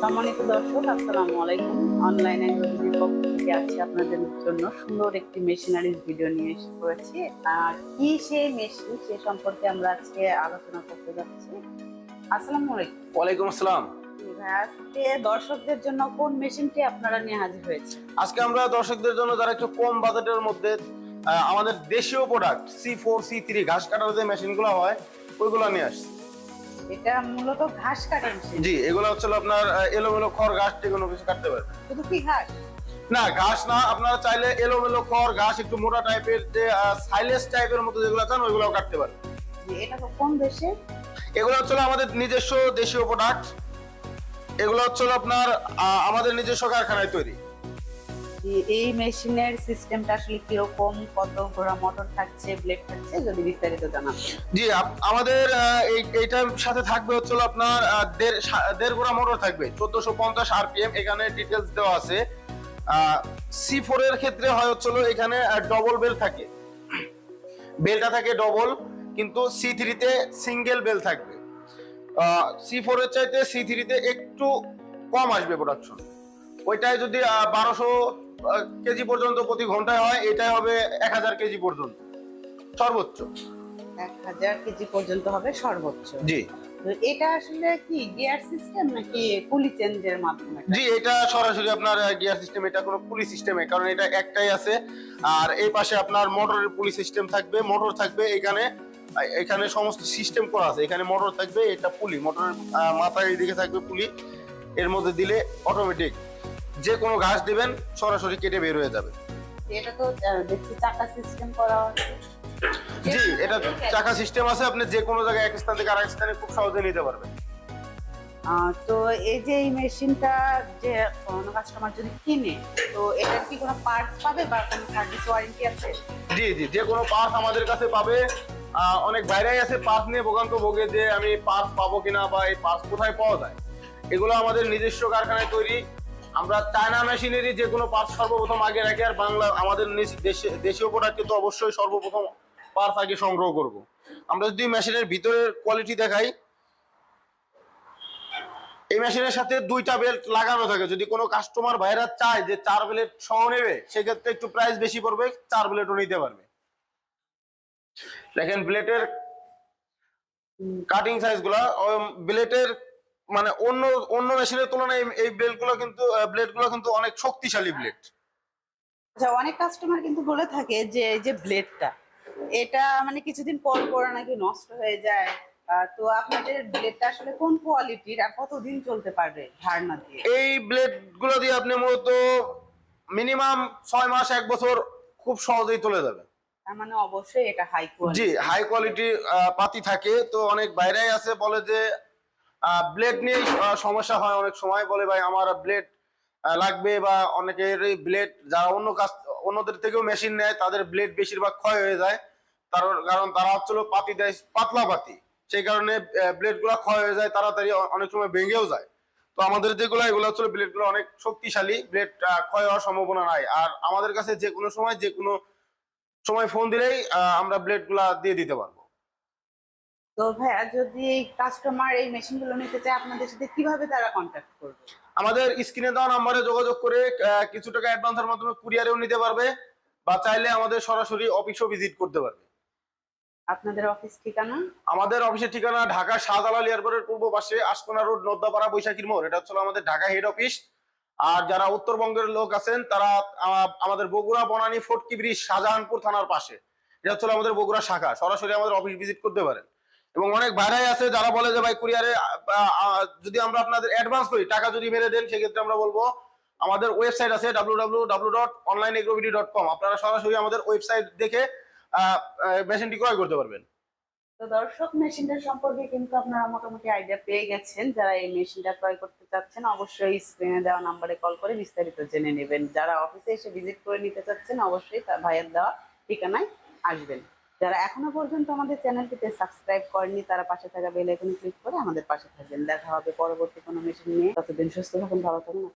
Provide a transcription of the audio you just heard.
সম্মানিত দর্শক, আসসালামু আলাইকুম। অনলাইন এগ্রোবিডির পক্ষ থেকে আছি আপনাদের জন্য সুন্দর একটি মেশিনারিজ ভিডিও নিয়ে এসে পড়েছি। আর কি সেই মেশিন সে সম্পর্কে আমরা আজকে আলোচনা করতে যাচ্ছি। আসসালামু আলাইকুম। ওয়ালাইকুম আসসালাম। আজকে দর্শকদের জন্য কোন মেশিনটি আপনারা নিয়ে হাজির হয়েছে? আজকে আমরা দর্শকদের জন্য যারা একটু কম বাজেটের মধ্যে আমাদের দেশীয় প্রোডাক্ট C4 C3 ঘাস কাটার যে মেশিনগুলো হয় ওইগুলো নিয়ে আসছি। এটা মূলত ঘাস কাটার মেশিন। জি, এগুলো হচ্ছে আপনার এলোমেলো খড় ঘাস কোনো কিছু কাটতে পারবে। শুধু কি ঘাস? না, ঘাস না, আপনারা চাইলে এলোমেলো খড় ঘাস একটু মোটা টাইপের যে সাইলেজ টাইপের মতো যেগুলো চান ওইগুলোও কাটতে পারবে। এটা তো কোন দেশে? এগুলো হচ্ছে আমাদের নিজস্ব দেশীয় প্রোডাক্ট। এগুলো হচ্ছে আপনার আমাদের নিজস্ব কারখানায় তৈরি। এই মেশিনের সিস্টেমটা আসলে কিরকম, কত ঘোড়া মোটর থাকছে, ব্লেড থাকছে, যদি বিস্তারিত জানান। জি, আমাদের এইটার সাথে থাকবে হচ্ছে আপনার দেড় ঘোড়া মোটর থাকবে, 1450 RPM। এখানে ডিটেলস দেওয়া আছে। C4 এর ক্ষেত্রে হয় হচ্ছে এখানে ডবল বেল থাকে, বেলটা থাকে ডবল, কিন্তু C3 তে সিঙ্গেল বেল থাকবে। C4 এর চাইতে C3 তে একটু কম আসবে প্রোডাকশন। ওইটাই যদি 1200 কেজি পর্যন্ত প্রতি ঘন্টায় হয়, এটাই হবে 1000 কেজি পর্যন্ত সর্বোচ্চ। 1000 কেজি পর্যন্ত হবে সর্বোচ্চ। জি, তো এটা আসলে কি গিয়ার সিস্টেম নাকি পুলি চেঞ্জের মাধ্যমে? জি, এটা সরাসরি আপনার গিয়ার সিস্টেম, এটা কোনো পুলি সিস্টেমে, কারণ এটা একটাই আছে। আর এই পাশে আপনার মোটরের পুলি সিস্টেম থাকবে, মোটর থাকবে এখানে। এখানে সমস্ত সিস্টেম করা আছে, এখানে মোটর থাকবে, এটা পুলি, মোটরের মাথায় এইদিকে থাকবে পুলি। এর মধ্যে দিলে অটোমেটিক যে কোনো ঘাস দিবেন সরাসরি কেটে বের হয়ে যাবে। এটা তো দেখছি চাকা সিস্টেম করা আছে। জি, এটা চাকা সিস্টেম আছে, আপনি যে কোনো জায়গায় এক স্থান থেকে আরেক স্থানে খুব সহজে নিতে পারবেন। তো এই যে এই মেশিনটা যে কোনো কাস্টমার যদি কিনে, তো এটার কি কোনো পার্টস পাবে বা কোনো সার্ভিস ওয়ারেন্টি আছে? জি, জি, যে কোনো পার্টস আমাদের কাছে পাবে। অনেক বাইরেই আছে পার্টস নিয়ে ভোগান্ত ভোগে যে আমি পার্টস পাবো কিনা বা এই পার্টস কোথায় পাওয়া যায়। এগুলো আমাদের নিজস্ব কারখানায় তৈরি। আমরা চায়না মেশিনেরই যে কোনো পার্টস সর্বপ্রথম আগে রাখি, আর বাংলা আমাদের দেশীয় প্রোডাক্টে তো অবশ্যই সর্বপ্রথম পার্টস আগে সংগ্রহ করব। আমরা যদি মেশিনের ভিতরের কোয়ালিটি দেখাই, এই মেশিনের সাথে 2টা বেল্ট লাগানো থাকে। যদি কোনো কাস্টমার ভাইরা চায় যে 4 বেল্ট সহ নেবে, সেক্ষেত্রে একটু প্রাইস বেশি পড়বে, 4 বেল্টও নিতে পারবে। দেখেন ব্লেডের কাটিং সাইজ গুলা, ব্লেডের মানে অন্য অন্য মেশিনের তুলনায় এই ব্লেড গুলো কিন্তু অনেক শক্তিশালী ব্লেড। আচ্ছা, অনেক কাস্টমার কিন্তু বলে থাকে যে এই যে ব্লেডটা, এটা মানে কিছুদিন পর পর নাকি নষ্ট হয়ে যায়। তো আপনাদের ব্লেডটা আসলে কোন কোয়ালিটির আর কতদিন চলতে পারবে ধারণা দিয়ে? এই ব্লেড গুলো দিয়ে আপনি মূলত মিনিমাম 6 মাস 1 বছর খুব সহজেই চলে যাবে। তার মানে অবশ্যই এটা হাই কোয়ালিটি। জি, হাই কোয়ালিটি পাতি থাকে। তো অনেক বাইরেই আছে বলে যে ব্লেড নিয়ে সমস্যা হয়, অনেক সময় বলে ভাই আমার ব্লেড লাগবে, বা অনেকের ব্লেড যারা অন্যদের থেকেও মেশিন নেয় তাদের ব্লেড বেশিরভাগ ক্ষয় হয়ে যায়। কারণ তারা হচ্ছিল পাতি দেয় পাতলা পাতি, সেই কারণে ব্লেড গুলা ক্ষয় হয়ে যায় তাড়াতাড়ি, অনেক সময় ভেঙেও যায়। তো আমাদের যেগুলো এগুলো হচ্ছে ব্লেড গুলো অনেক শক্তিশালী, ব্লেড ক্ষয় হওয়ার সম্ভাবনা নাই। আর আমাদের কাছে যে কোনো সময় যে কোনো সময় ফোন দিলেই আমরা ব্লেড গুলা দিয়ে দিতে পারবো। তো ভাইয়া, যদি এই কাস্টমার এই মেশিন গুলো নিতে চায়, আপনাদের সাথে কিভাবে তারা কন্ট্যাক্ট করবে? আমাদের স্ক্রিনে দেওয়া নাম্বারে যোগাযোগ করে কিছু টাকা অ্যাডভান্সের মাধ্যমে কুরিয়ারেও নিতে পারবে, বা চাইলে আমাদের সরাসরি অফিসও ভিজিট করতে পারবে। আপনাদের অফিস ঠিকানা? আমাদের অফিসের ঠিকানা ঢাকা শাহজালাল এয়ারপোর্টের পূর্ব পাশে আশকোনা রোড, নদ্দাপাড়া, বৈশাখীর মোড়। এটা হচ্ছে আমাদের ঢাকা হেড অফিস। আর যারা উত্তরবঙ্গের লোক আছেন তারা আমাদের বগুড়া বনানী ফটকি ব্রিজ শাহজাহানপুর থানার পাশে, এটা হচ্ছে আমাদের বগুড়া শাখা, সরাসরি আমাদের অফিস ভিজিট করতে পারেন। এবং অনেক ভাইরাই আছে যারা বলে যে ভাই কুরিয়ারে যদি আমরা আপনাদের অ্যাডভান্স করি, টাকা যদি মেরে দেন, সেক্ষেত্রে আমরা বলবো আমাদের ওয়েবসাইট আছে www.onlineagrobidi.com। আপনারা সরাসরি আমাদের ওয়েবসাইট দেখে মেশিনটি ক্রয় করতে পারবেন। তো দর্শক, মেশিনটা সম্পর্কে কিন্তু আপনারা মোটামুটি আইডিয়া পেয়ে গেছেন। যারা এই মেশিনটা ক্রয় করতে চাচ্ছেন, অবশ্যই স্ক্রিনে দেওয়া নাম্বারে কল করে বিস্তারিত জেনে নেবেন। যারা অফিসে এসে ভিজিট করে নিতে চাচ্ছেন, অবশ্যই তার ভাইয়ের দেওয়া ঠিকানায় আসবেন। যারা এখনো পর্যন্ত আমাদের চ্যানেলটিতে সাবস্ক্রাইব করেননি, তারা পাশে থাকা বেল আইকনে ক্লিক করে আমাদের পাশে থাকবেন। দেখা হবে পরবর্তী কোনো মেশিন নিয়ে। ততদিন সুস্থ থাকুন, ভালো থাকুন।